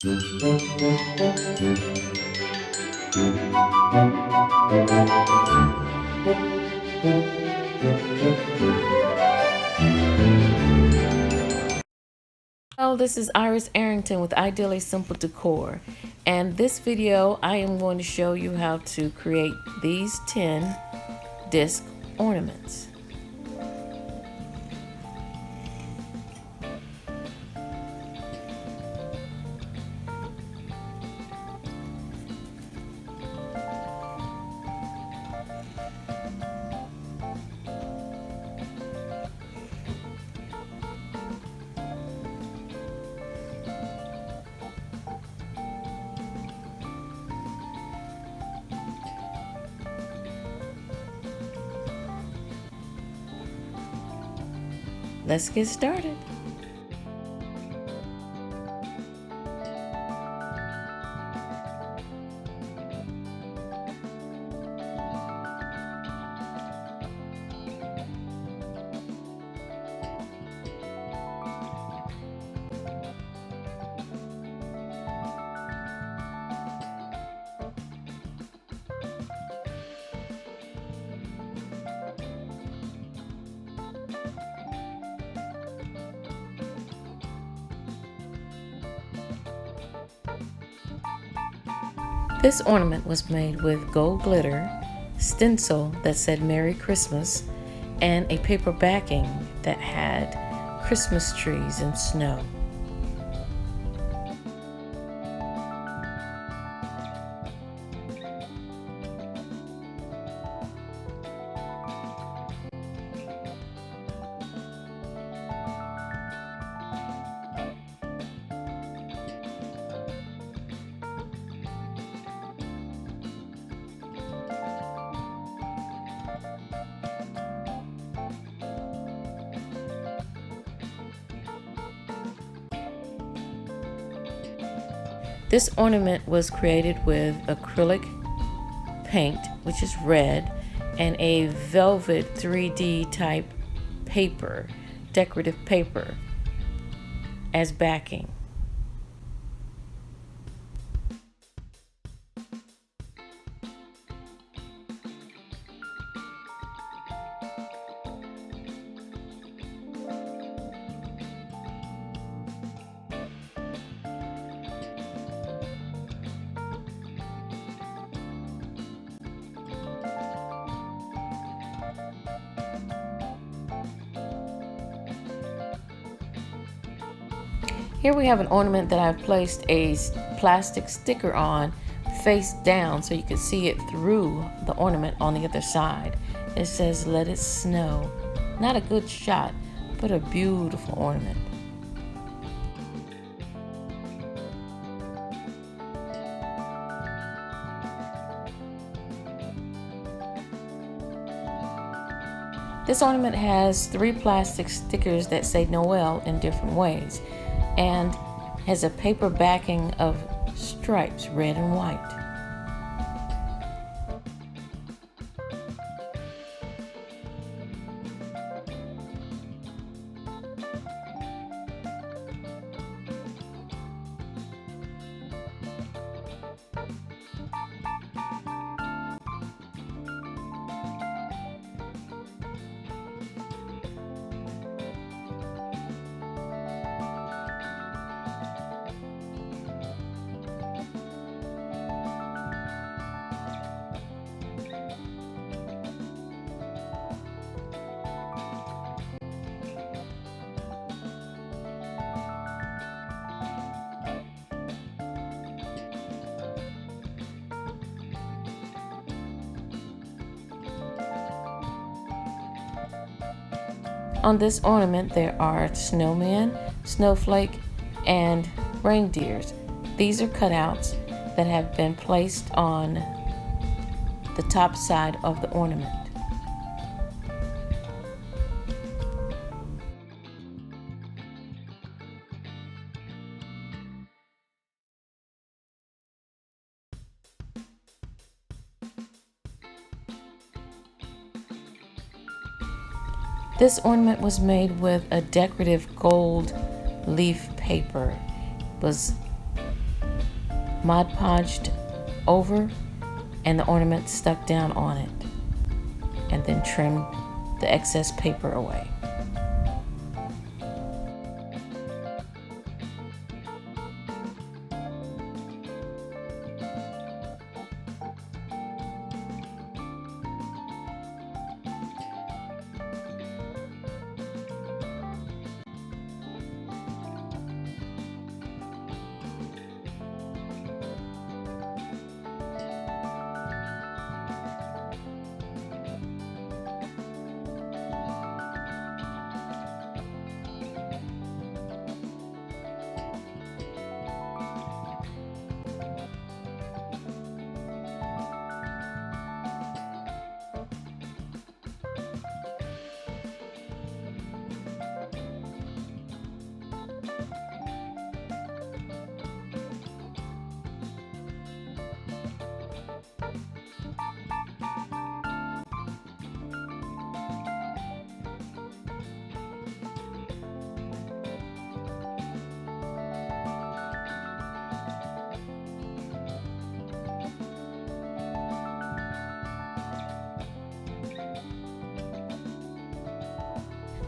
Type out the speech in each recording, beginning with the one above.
Hello, this is Iris Arrington with Ideally Simple Decor, and this video I am going to show you how to create these 10 disc ornaments. Let's get started. This ornament was made with gold glitter, stencil that said Merry Christmas, and a paper backing that had Christmas trees and snow. This ornament was created with acrylic paint, which is red, and a velvet 3D type paper, decorative paper, as backing. Here we have an ornament that I've placed a plastic sticker on face down so you can see it through the ornament on the other side. It says, "Let it snow." Not a good shot, but a beautiful ornament. This ornament has 3 plastic stickers that say Noel in different ways, and has a paper backing of stripes, red and white. On this ornament there are snowmen, snowflake, and reindeers. These are cutouts that have been placed on the top side of the ornament. This ornament was made with a decorative gold leaf paper. It was Mod Podged over and the ornament stuck down on it, and then trim the excess paper away.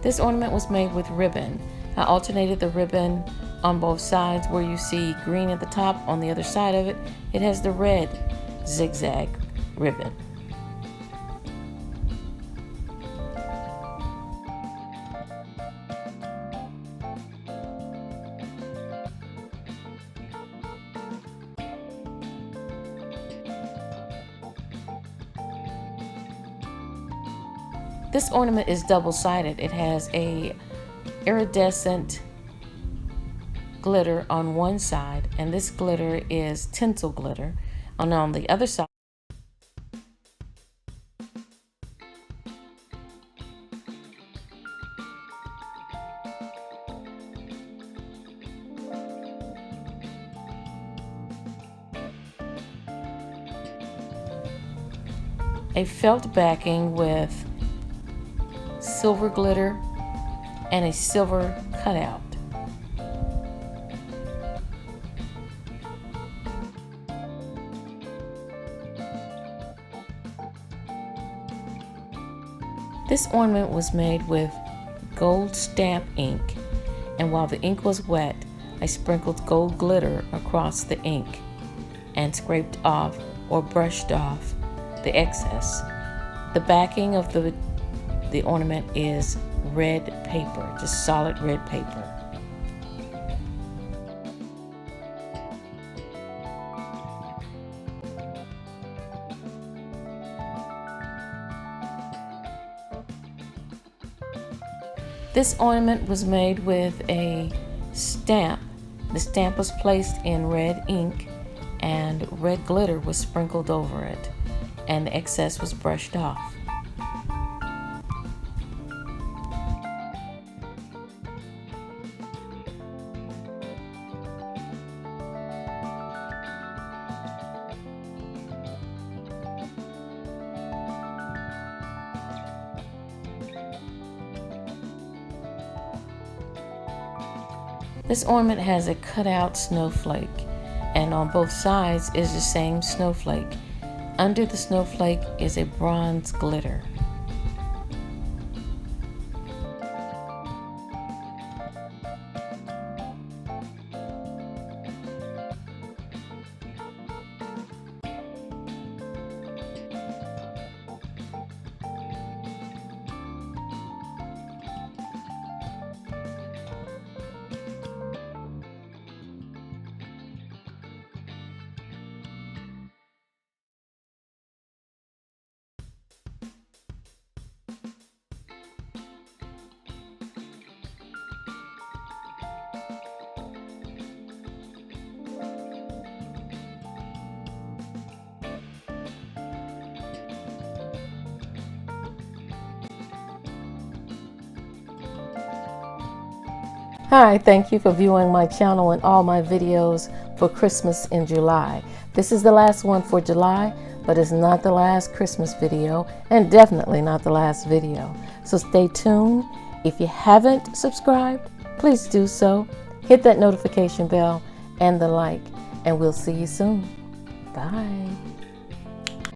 This ornament was made with ribbon. I alternated the ribbon on both sides. Where you see green at the top, on the other side of it, it has the red zigzag ribbon. This ornament is double-sided. It has a iridescent glitter on one side, and this glitter is tinsel glitter. And on the other side, a felt backing with silver glitter and a silver cutout. This ornament was made with gold stamp ink, and while the ink was wet, I sprinkled gold glitter across the ink and scraped off or brushed off the excess. The backing of the ornament is red paper, just solid red paper. This ornament was made with a stamp. The stamp was placed in red ink and red glitter was sprinkled over it, and the excess was brushed off. This ornament has a cutout snowflake, and on both sides is the same snowflake. Under the snowflake is a bronze glitter. Hi, thank you for viewing my channel and all my videos for Christmas in July. This is the last one for July, but it's not the last Christmas video, and definitely not the last video. So stay tuned. If you haven't subscribed, please do so. Hit that notification bell and the like. and we'll see you soon. Bye.